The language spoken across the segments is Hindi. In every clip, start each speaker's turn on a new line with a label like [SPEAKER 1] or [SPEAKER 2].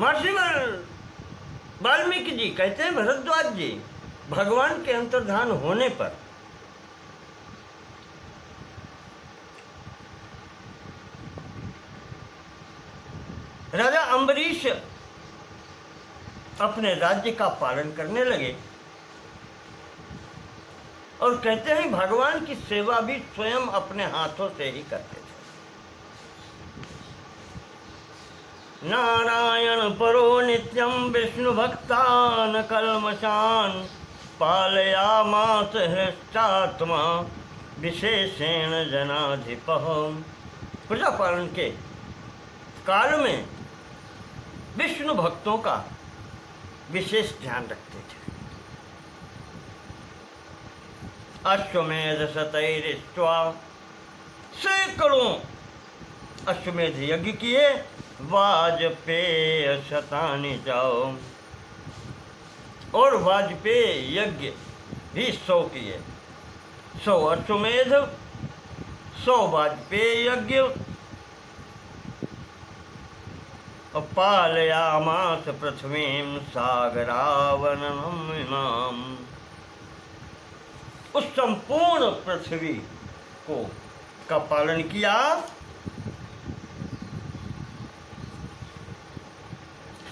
[SPEAKER 1] महर्षि वाल्मीकि जी कहते हैं, भरद्वाज जी, भगवान के अंतर्धान होने पर राजा अम्बरीश अपने राज्य का पालन करने लगे और कहते हैं भगवान की सेवा भी स्वयं अपने हाथों से ही करते थे। नारायण परो नित्यं विष्णु भक्तान कल्मषान पालयामास हृष्टात्मा विशेषेण जनाधिपः। प्रजा पालन के काल में विष्णु भक्तों का विशेष ध्यान रखते थे। अश्वमेध शतैरिष्ट्वा, सैकड़ों अश्वमेध यज्ञ किए, वाजपेय शतानि जाओ, और वाजपेय यज्ञ भी 100 किए। 100 अश्वमेध, 100 वाजपेय यज्ञ। पालयामास पृथ्वीं सागरावरणम् इमाम, उस संपूर्ण पृथ्वी को का पालन किया।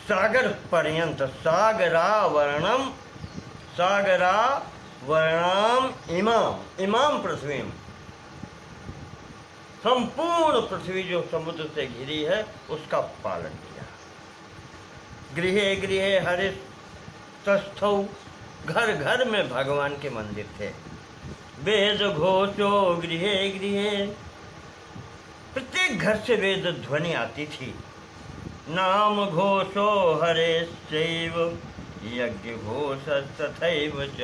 [SPEAKER 1] सागर पर्यंत, सागरावरणम, सागरावरणम इमाम, इमाम पृथ्वी, संपूर्ण पृथ्वी जो समुद्र से घिरी है उसका पालन किया। गृहे गृहे हरितस्थौ, घर घर में भगवान के मंदिर थे। वेद घोषो गृहे गृहे, प्रत्येक घर से वेद ध्वनि आती थी। नाम घोषो हरे शैव, यज्ञ घोष तथैव च,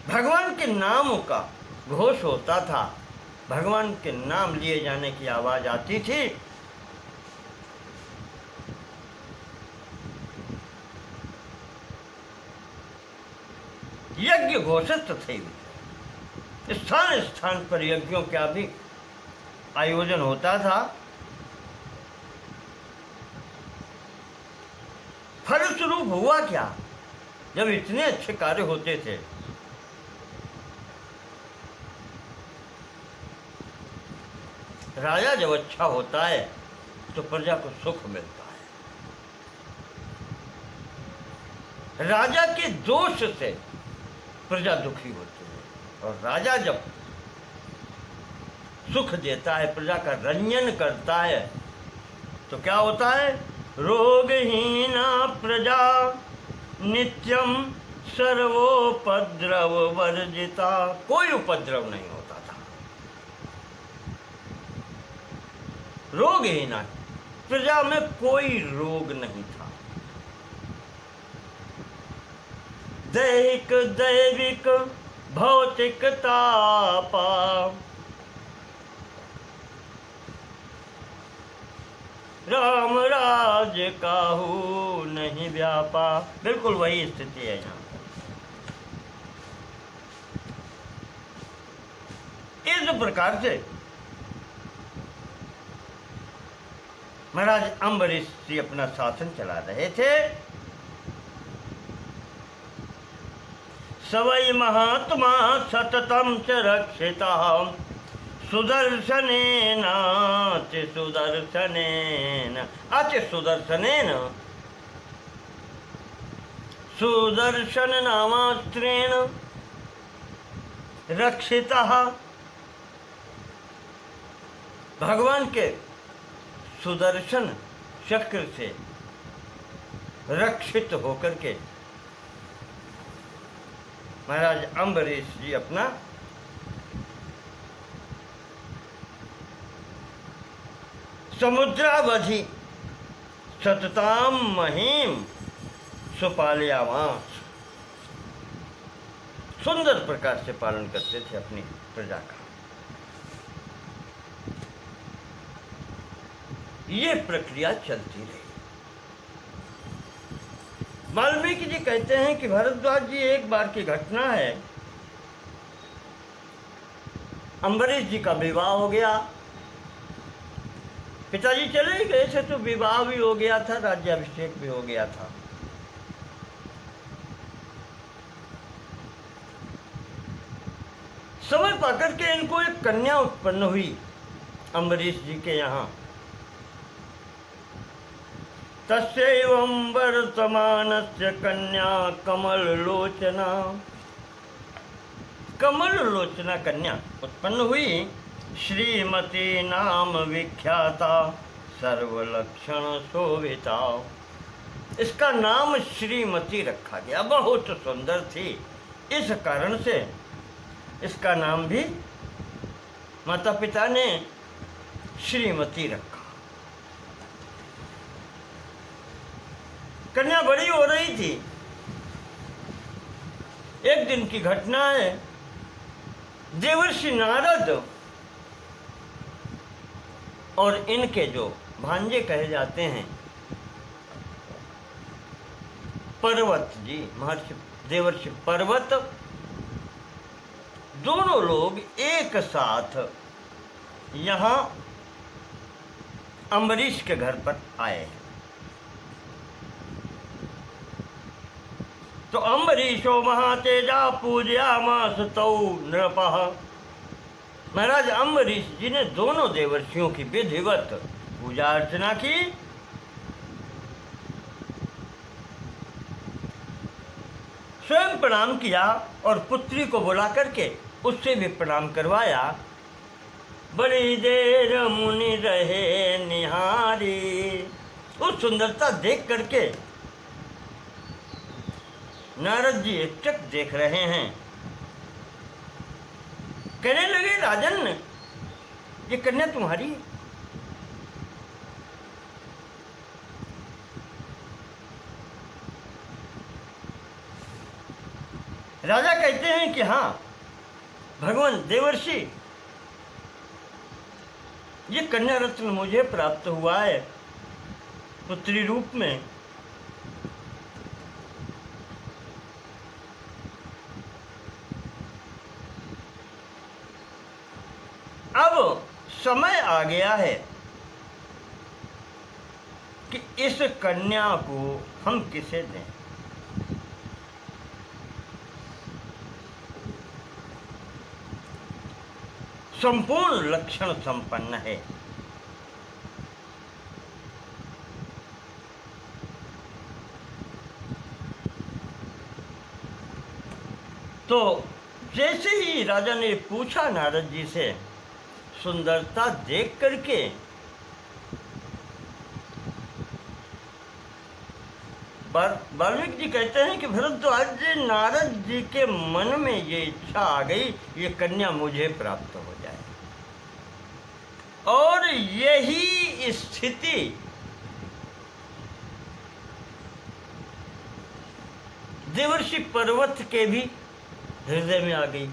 [SPEAKER 1] भगवान के नाम का घोष होता था, भगवान के नाम लिए जाने की आवाज आती थी। यज्ञ घोषित थे, स्थान स्थान पर यज्ञों का भी आयोजन होता था। फलस्वरूप हुआ क्या, जब इतने अच्छे कार्य होते थे, राजा जब अच्छा होता है तो प्रजा को सुख मिलता है। राजा के दोष से प्रजा दुखी होती है, और राजा जब सुख देता है, प्रजा का रंजन करता है, तो क्या होता है? रोगहीना प्रजा नित्यम सर्वोपद्रव वर्जिता, कोई उपद्रव नहीं होता था। रोगहीना, प्रजा में कोई रोग नहीं था। दैहिक दैविक भौतिक तापा, राम राज काहू नहीं व्यापा, बिल्कुल वही स्थिति है यहाँ। इस प्रकार से महाराज अम्बरीश जी अपना शासन चला रहे थे। सवै महात्मा सततम च रक्षिता, सुदर्शनेन अति सुदर्शनेन, अति सुदर्शनेन, सुदर्शन नामास्त्रेण रक्षिता, भगवान के सुदर्शन चक्र से रक्षित होकर के महाराज अम्बरीश जी अपना समुद्रावधि सतताम महीम सुपालयामास, सुंदर प्रकार से पालन करते थे अपनी प्रजा का। ये प्रक्रिया चलती रही। वाल्मीकि जी कहते हैं कि भरद्वाज जी, एक बार की घटना है, अम्बरीश जी का विवाह हो गया। पिताजी चले ही गए थे तो विवाह भी हो गया था, राज्याभिषेक भी हो गया था। समय पाकर के इनको एक कन्या उत्पन्न हुई अम्बरीश जी के यहाँ। तस्यैवं वर्तमानस्य कन्या कमल लोचना, कमल लोचना कन्या उत्पन्न हुई। श्रीमती नाम विख्याता सर्वलक्षण शोभिता, इसका नाम श्रीमती रखा गया, बहुत सुंदर थी, इस कारण से इसका नाम भी माता पिता ने श्रीमती रखा। कन्या बड़ी हो रही थी। एक दिन की घटना है, देवर्षि नारद और इनके जो भांजे कहे जाते हैं पर्वत जी, महर्षि देवर्षि पर्वत, दोनों लोग एक साथ यहाँ अम्बरीश के घर पर आए। तो अम्बरीशो महातेजा पूजयामास तौ नृपः, महाराज अम्बरीश जी ने दोनों देवर्षियों की विधिवत पूजा अर्चना की। स्वयं प्रणाम किया और पुत्री को बुला करके उससे भी प्रणाम करवाया। बड़ी देर मुनि रहे निहारी, उस सुंदरता देख करके नारद जी एकटक देख रहे हैं। कहने लगे, राजन ये कन्या तुम्हारी है? राजा कहते हैं कि हाँ भगवान देवर्षि, ये कन्या रत्न मुझे प्राप्त हुआ है पुत्री रूप में। अब समय आ गया है कि इस कन्या को हम किसे दें। संपूर्ण लक्षण संपन्न है। तो जैसे ही राजा ने पूछा नारद जी से, सुंदरता देख करके वाल्मीकि जी कहते हैं कि भरद्वाज जी, नारद जी के मन में ये इच्छा आ गई, ये कन्या मुझे प्राप्त हो जाए। और यही स्थिति देवर्षि पर्वत के भी हृदय में आ गई।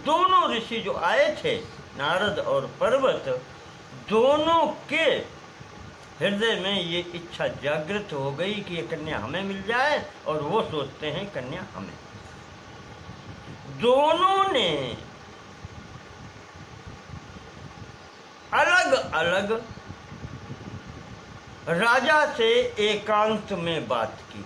[SPEAKER 1] दोनों ऋषि जो आए थे, नारद और पर्वत, दोनों के हृदय में ये इच्छा जागृत हो गई कि ये कन्या हमें मिल जाए, और वो सोचते हैं कन्या हमें। दोनों ने अलग अलग राजा से एकांत में बात की।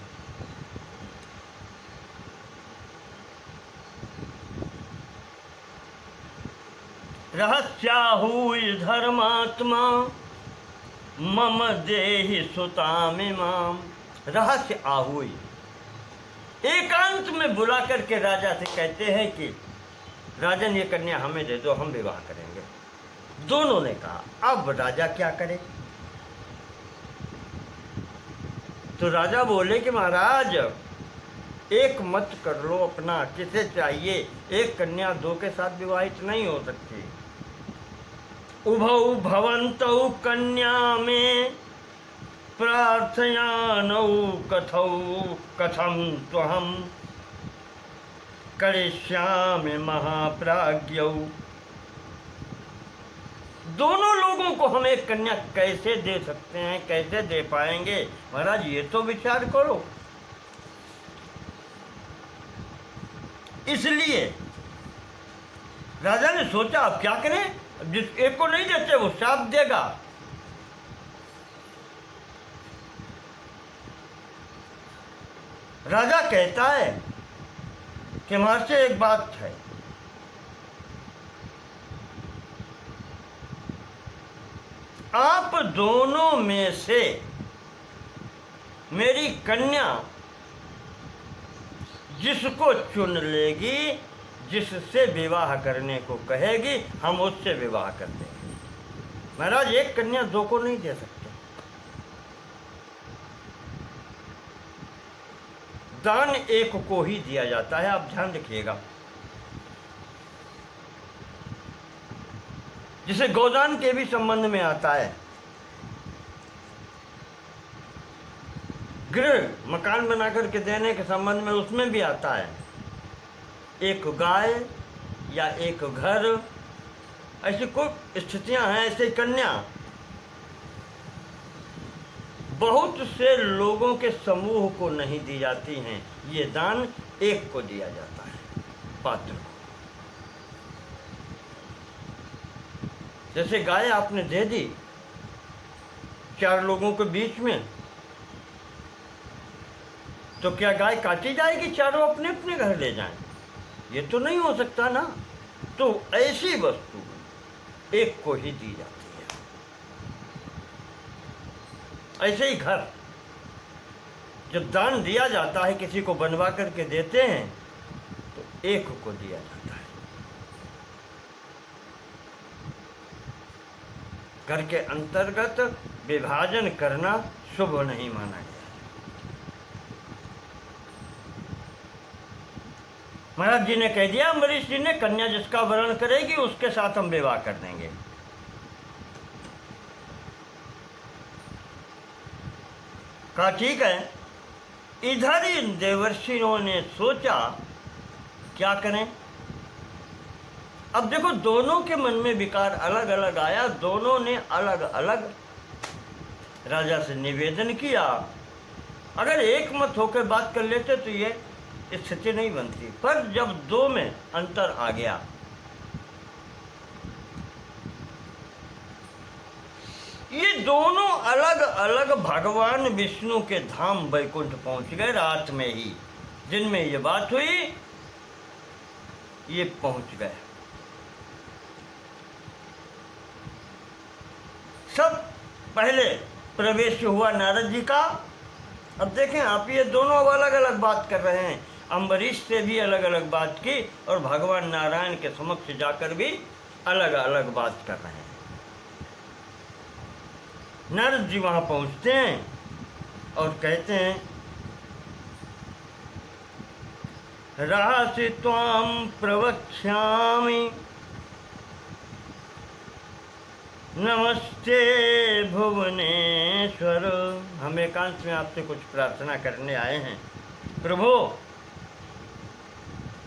[SPEAKER 1] रहस्याहुई धर्मात्मा मम देहि सुतामिमाम, रहस्य आहुई, एकांत में बुला करके राजा से कहते हैं कि राजन ये कन्या हमें दे दो, हम विवाह करेंगे। दोनों ने कहा। अब राजा क्या करे? तो राजा बोले कि महाराज एक मत कर लो अपना, किसे चाहिए? एक कन्या दो के साथ विवाहित नहीं हो सकती। उभौ भवन्तौ कन्या में प्रार्थयानौ कथौ कथम त्वहं करिष्यामि महाप्राज्ञौ। दोनों लोगों को हम एक कन्या कैसे दे सकते हैं, कैसे दे पाएंगे? महाराज ये तो विचार करो। इसलिए राजा ने सोचा अब क्या करें, जिस एक को नहीं देते वो श्राप देगा, राजा कहता है कि हमारे से एक बात है, आप दोनों में से मेरी कन्या जिसको चुन लेगी, जिससे विवाह करने को कहेगी, हम उससे विवाह कर देंगे। महाराज, एक कन्या दो को नहीं दे सकते। दान एक को ही दिया जाता है, आप ध्यान रखिएगा। जिसे गोदान के भी संबंध में आता है। गृह मकान बना करके देने के संबंध में उसमें भी आता है। एक गाय या एक घर, ऐसी कुछ स्थितियां हैं। ऐसे कन्या बहुत से लोगों के समूह को नहीं दी जाती हैं, ये दान एक को दिया जाता है, पात्र को। जैसे गाय आपने दे दी 4 लोगों के बीच में, तो क्या गाय काटी जाएगी, चारों अपने अपने घर ले जाएं? ये तो नहीं हो सकता ना। तो ऐसी वस्तु एक को ही दी जाती है। ऐसे ही घर जब दान दिया जाता है, किसी को बनवा करके देते हैं, तो एक को दिया जाता है। घर के अंतर्गत विभाजन करना शुभ नहीं माना गया। महाराज जी ने कह दिया, अम्बरीश जी ने, कन्या जिसका वरण करेगी उसके साथ हम विवाह कर देंगे। कहा ठीक है। इधर ही देवर्षियों ने सोचा क्या करें। अब देखो, दोनों के मन में विकार अलग अलग आया, दोनों ने अलग अलग राजा से निवेदन किया। अगर एक मत होकर बात कर लेते तो ये स्थिति नहीं बनती, पर जब दो में अंतर आ गया, ये दोनों अलग अलग भगवान विष्णु के धाम वैकुंठ पहुंच गए रात में ही। दिन में ये बात हुई, ये पहुंच गए। सब पहले प्रवेश हुआ नारद जी का। अब देखें आप, ये दोनों अब अलग अलग बात कर रहे हैं। अम्बरीश से भी अलग अलग बात की और भगवान नारायण के समक्ष जाकर भी अलग अलग बात कर रहे हैं। नारद जी वहां पहुंचते हैं और कहते हैं, रहसि त्वां प्रवक्ष्यामि नमस्ते भुवनेश्वर। हम एकांत में आपसे कुछ प्रार्थना करने आए हैं। प्रभु,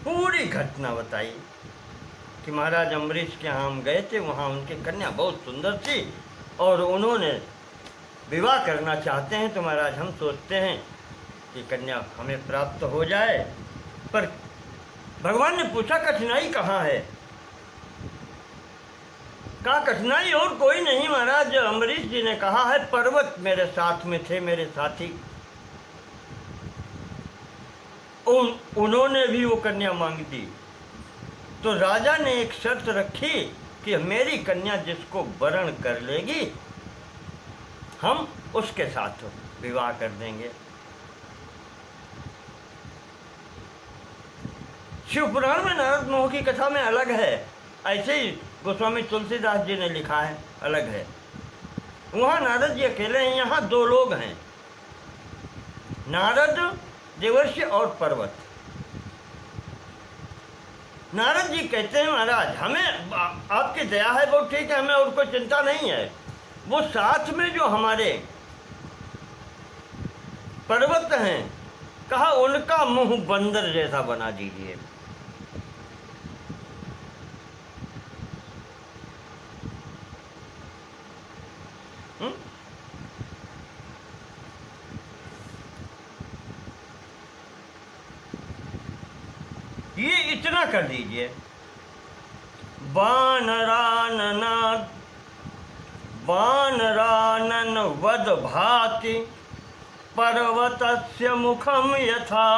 [SPEAKER 1] पूरी घटना बताई कि महाराज अम्बरीश के यहाँ हम गए थे, वहाँ उनकी कन्या बहुत सुंदर थी और उन्होंने विवाह करना चाहते हैं। तो महाराज हम सोचते हैं कि कन्या हमें प्राप्त हो जाए। पर भगवान ने पूछा, कठिनाई कहाँ है? कहा, कठिनाई और कोई नहीं महाराज। अम्बरीश जी ने कहा है, पर्वत मेरे साथ में थे, मेरे साथी, उन्होंने भी वो कन्या मांग दी। तो राजा ने एक शर्त रखी कि मेरी कन्या जिसको वरण कर लेगी, हम उसके साथ विवाह कर देंगे। शिव पुराण में नारद मोह की कथा में अलग है, ऐसे ही गोस्वामी तुलसीदास जी ने लिखा है, अलग है। वहाँ नारद जी अकेले हैं, यहाँ 2 लोग हैं, नारद देवर्षि और पर्वत। नारद जी कहते हैं, महाराज हमें आपकी दया है, बहुत ठीक है, हमें और कोई चिंता नहीं है। वो साथ में जो हमारे पर्वत हैं, कहा उनका मुंह बंदर जैसा बना दीजिए। ये इतना कर दीजिए। वानरानन वद भाति पर्वतस्य मुखम यथा।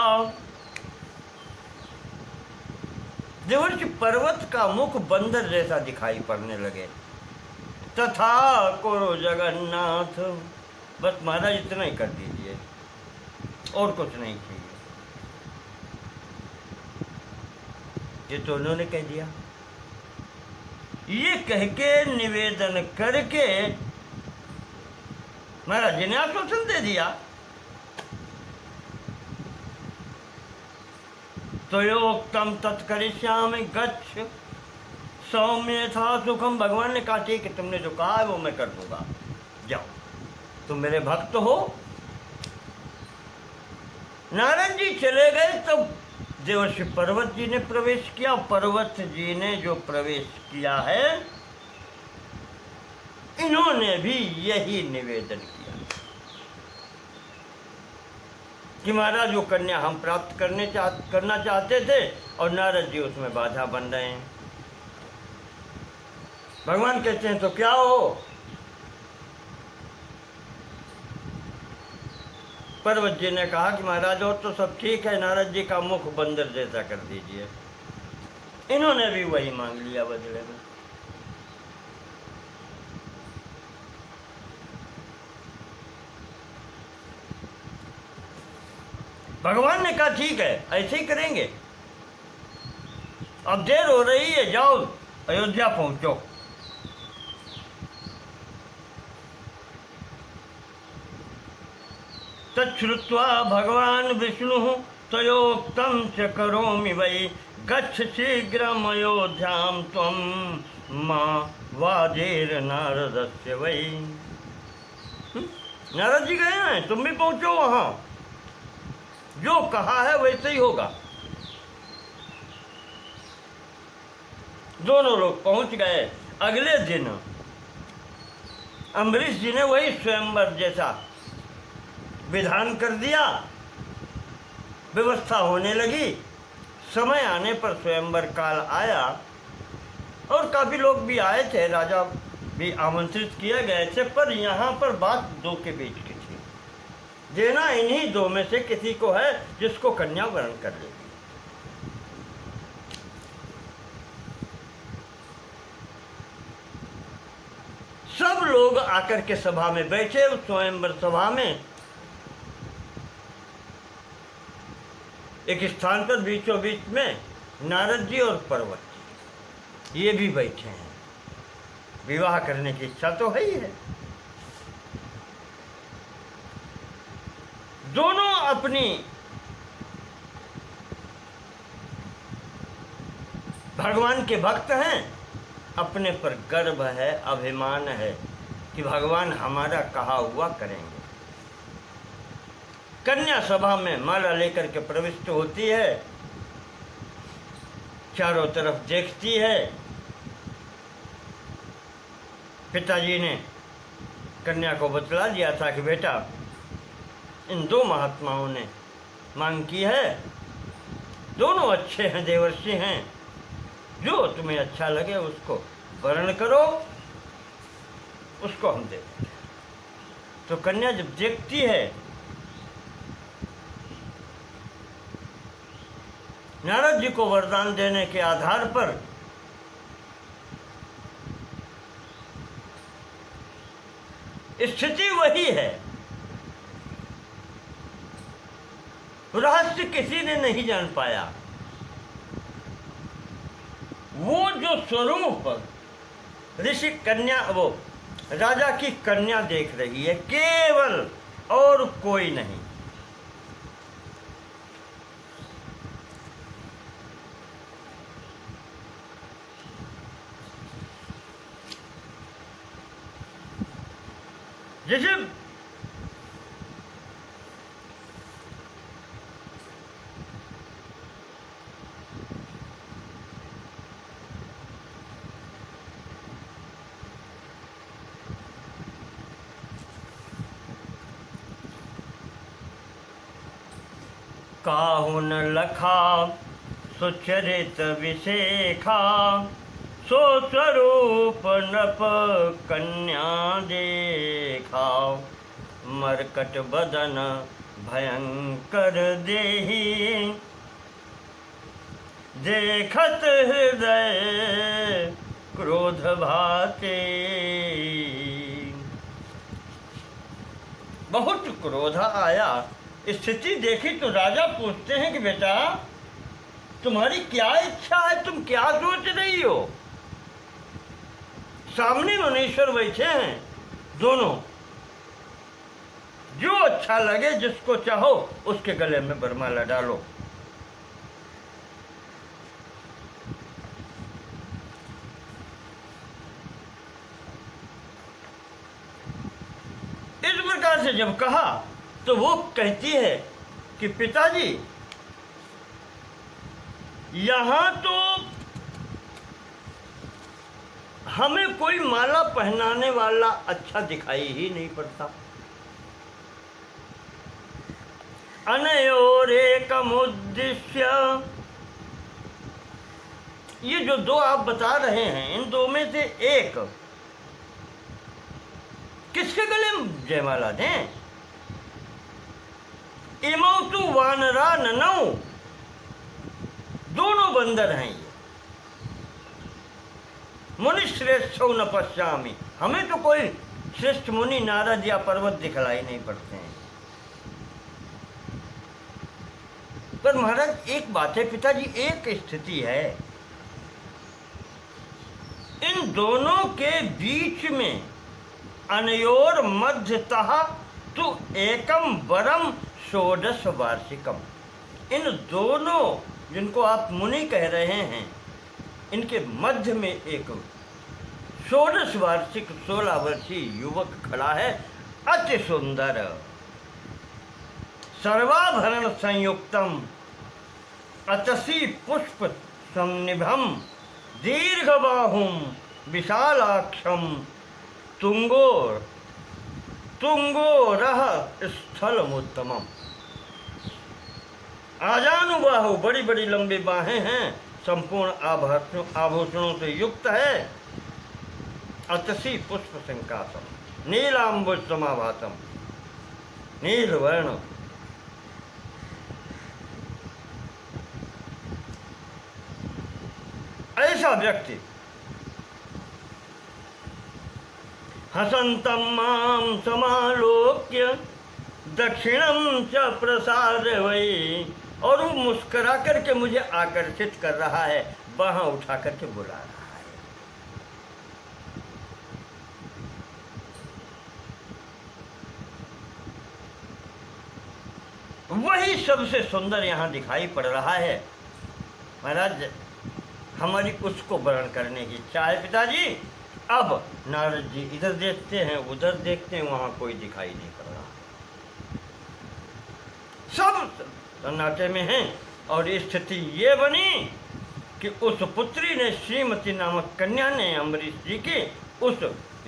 [SPEAKER 1] देवर्षि पर्वत का मुख बंदर जैसा दिखाई पड़ने लगे। तथा करो जगन्नाथ। बस महाराज इतना ही कर दीजिए, और कुछ नहीं चाहिए। ये तो उन्होंने कह दिया। ये कह के निवेदन करके महाराज जी ने आश्वासन दे दिया। तो योक्तम तत्करिष्यामि गच्छ सौम्य था सुखम। भगवान ने कहा ठीक है, तुमने जो कहा है वो मैं कर दूंगा, जाओ, तुम मेरे भक्त हो। नारद जी चले गए तब देवर्षि पर्वत जी ने प्रवेश किया। पर्वत जी ने जो प्रवेश किया है, इन्होंने भी यही निवेदन किया कि महाराज वो कन्या हम प्राप्त करना चाहते थे और नारद जी उसमें बाधा बन रहे हैं। भगवान कहते हैं तो क्या हो? पर्वत जी ने कहा कि महाराज और तो सब ठीक है, नारद जी का मुख बंदर जैसा कर दीजिए। इन्होंने भी वही मांग लिया बदले में। भगवान ने कहा ठीक है, ऐसे ही करेंगे। अब देर हो रही है, जाओ अयोध्या पहुंचो। तच्छ्रुत्वा भगवान विष्णु तयोक्तम च करोमि वै गच्छ शीघ्रम अयोध्याम त्वं मां वादेर नारदस्य वै। नारद जी गए हैं, तुम भी पहुंचो वहां, जो कहा है वैसे ही होगा। दोनों लोग पहुंच गए। अगले दिन अम्बरीश जी ने वही स्वयंवर जैसा विधान कर दिया। व्यवस्था होने लगी। समय आने पर स्वयंवर काल आया और काफी लोग भी आए थे, राजा भी आमंत्रित किए गए थे। पर यहाँ पर बात दो के बीच की थी। देना इन्हीं दो में से किसी को है जिसको कन्या वरण कर लेगी। सब लोग आकर के सभा में बैठे। उस स्वयंवर सभा में एक स्थान पर बीचों बीच में नारद जी और पर्वत जी ये भी बैठे हैं। विवाह करने की इच्छा तो है ही है। दोनों अपनी भगवान के भक्त हैं। अपने पर गर्व है, अभिमान है कि भगवान हमारा कहा हुआ करेंगे। कन्या सभा में माला लेकर के प्रविष्ट होती है, चारों तरफ देखती है। पिताजी ने कन्या को बतला दिया था कि बेटा, इन दो महात्माओं ने मांग की है, दोनों अच्छे हैं, देवर्षि हैं, जो तुम्हें अच्छा लगे उसको वर्ण करो, उसको हम दे देंगे। तो कन्या जब देखती है, नारद जी को वरदान देने के आधार पर स्थिति वही है। रहस्य किसी ने नहीं जान पाया। वो जो स्वरूप ऋषि कन्या, वो राजा की कन्या देख रही है, केवल और कोई नहीं। जैसे काहुन लखा सुचरित विशेखा, सो स्वरूप नप कन्या देखा, मरकट बदन भयंकर देहि देखत हृदय क्रोध भाते। बहुत क्रोध आया, स्थिति देखी तो राजा पूछते हैं कि बेटा तुम्हारी क्या इच्छा है, तुम क्या सोच रही हो। सामने मुनीश्वर बैठे हैं दोनों, जो अच्छा लगे जिसको चाहो उसके गले में वरमाला डालो। इस प्रकार से जब कहा तो वो कहती है कि पिताजी यहां तो हमें कोई माला पहनाने वाला अच्छा दिखाई ही नहीं पड़ता। अनयोरेकमुद्दिश्य, ये जो दो आप बता रहे हैं इन दो में से एक किसके गले में जयमाला दें। इमौ तु वानरा ननौ, दोनों बंदर हैं ये। मुनि श्रेष्ठ न पश्यामि, हमें तो कोई श्रेष्ठ मुनि नारद या पर्वत दिखलाई नहीं पड़ते हैं। पर महाराज एक बात है पिताजी, एक स्थिति है, इन दोनों के बीच में अनयोर मध्यतः तु एकम वरम षोडश वार्षिकम, इन दोनों जिनको आप मुनि कह रहे हैं इनके मध्य में एक 16 वार्षिक 16 वर्षीय युवक खड़ा है, अति सुंदर, सर्वाभरण संयुक्तम अतसी पुष्प संनिभम दीर्घबाहुम विशालाक्षम तुंगोरह स्थलमुत्तमम। आजानुबाहु, बड़ी बड़ी लंबी बाहें हैं, संपूर्ण आभूषणों से युक्त है। अतसी पुष्प संकासम नीलांबुज समाभातम, नील वर्ण। ऐसा व्यक्ति हसंतम माम समालोक्य दक्षिणम च प्रसाद वही, और वो मुस्करा करके मुझे आकर्षित कर रहा है, बाहां उठा करके बुला रहा है। वही सबसे सुंदर यहाँ दिखाई पड़ रहा है। महाराज हमारी उसको वर्णन करने की इच्छा है पिताजी। अब नारद जी इधर देखते हैं उधर देखते हैं, वहां कोई दिखाई नहीं पड़ रहा, सब सन्नाटे में हैं। और स्थिति ये बनी कि उस पुत्री ने, श्रीमती नामक कन्या ने अम्बरीश जी की, उस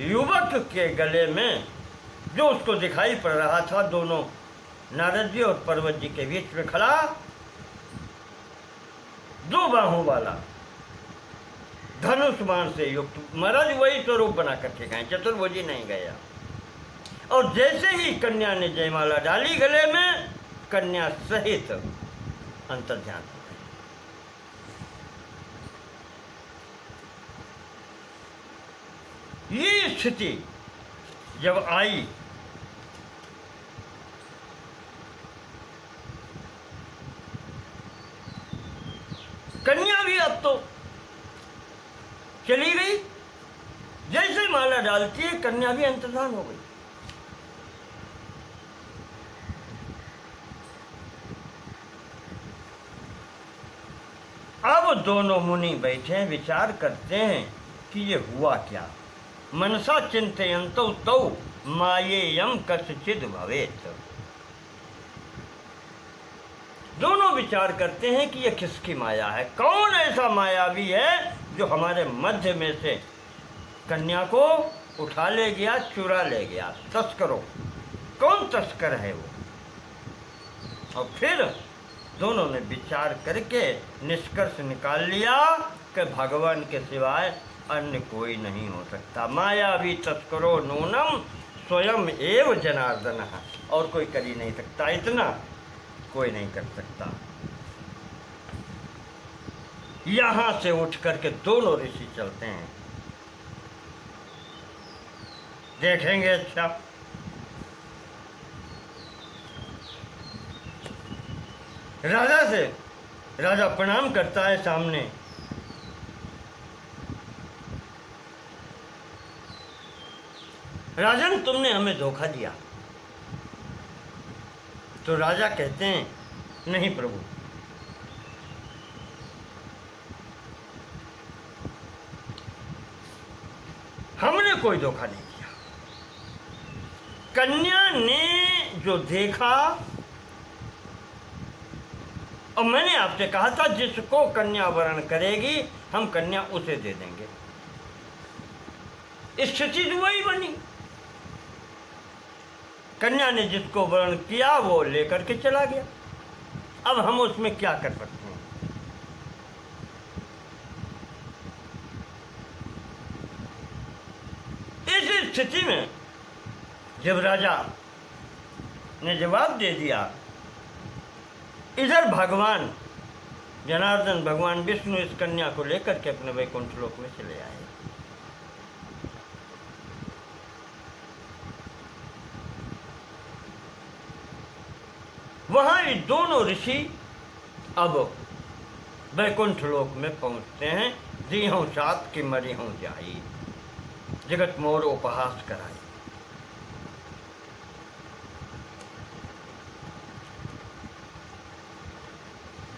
[SPEAKER 1] युवक के गले में जो उसको दिखाई पड़ रहा था, दोनों नारद जी और पर्वत जी के बीच में खड़ा, दो बाहों वाला, धनुष बाण से युक्त, महाराज वही स्वरूप बना करके गए, चतुर्भुजी नहीं गया। और जैसे ही कन्या ने जयमाला डाली गले में, कन्या सहित अंतर्ध्यान हो गई। ये स्थिति जब आई कन्या भी अब तो चली गई, जैसे माला डालती है कन्या भी अंतर्धान हो गई। अब दोनों मुनि बैठे विचार करते हैं कि ये हुआ क्या। मनसा चिंतयन्तौ तौ मायेयं कस्चिद् भवेत्। दोनों विचार करते हैं कि यह किसकी माया है, कौन ऐसा मायावी है जो हमारे मध्य में से कन्या को उठा ले गया, चुरा ले गया। तस्करों, कौन तस्कर है वो। और फिर दोनों ने विचार करके निष्कर्ष निकाल लिया कि भगवान के सिवाय अन्य कोई नहीं हो सकता। मायावी तस्करो नूनम स्वयं एव जनार्दन। और कोई कर ही नहीं सकता, इतना कोई नहीं कर सकता। यहां से उठ करके दोनों ऋषि चलते हैं, देखेंगे। अच्छा, राजा प्रणाम करता है सामने। राजन, तुमने हमें धोखा दिया। तो राजा कहते हैं, नहीं प्रभु, हमने कोई धोखा नहीं किया। कन्या ने जो देखा, और मैंने आपसे कहा था जिसको कन्या वरण करेगी हम कन्या उसे दे देंगे। स्थिति तो वही बनी, कन्या ने जिसको वर्ण किया वो लेकर के चला गया। अब हम उसमें क्या कर सकते हैं? इस स्थिति में जब राजा ने जवाब दे दिया, इधर भगवान जनार्दन, भगवान विष्णु इस कन्या को लेकर के अपने वैकुंठ लोक में चले आए। वहां ये दोनों ऋषि अब वैकुंठ लोक में पहुंचते हैं। दी हूं सात की मरी हूं जाई, जगत मोर उपहास कराई।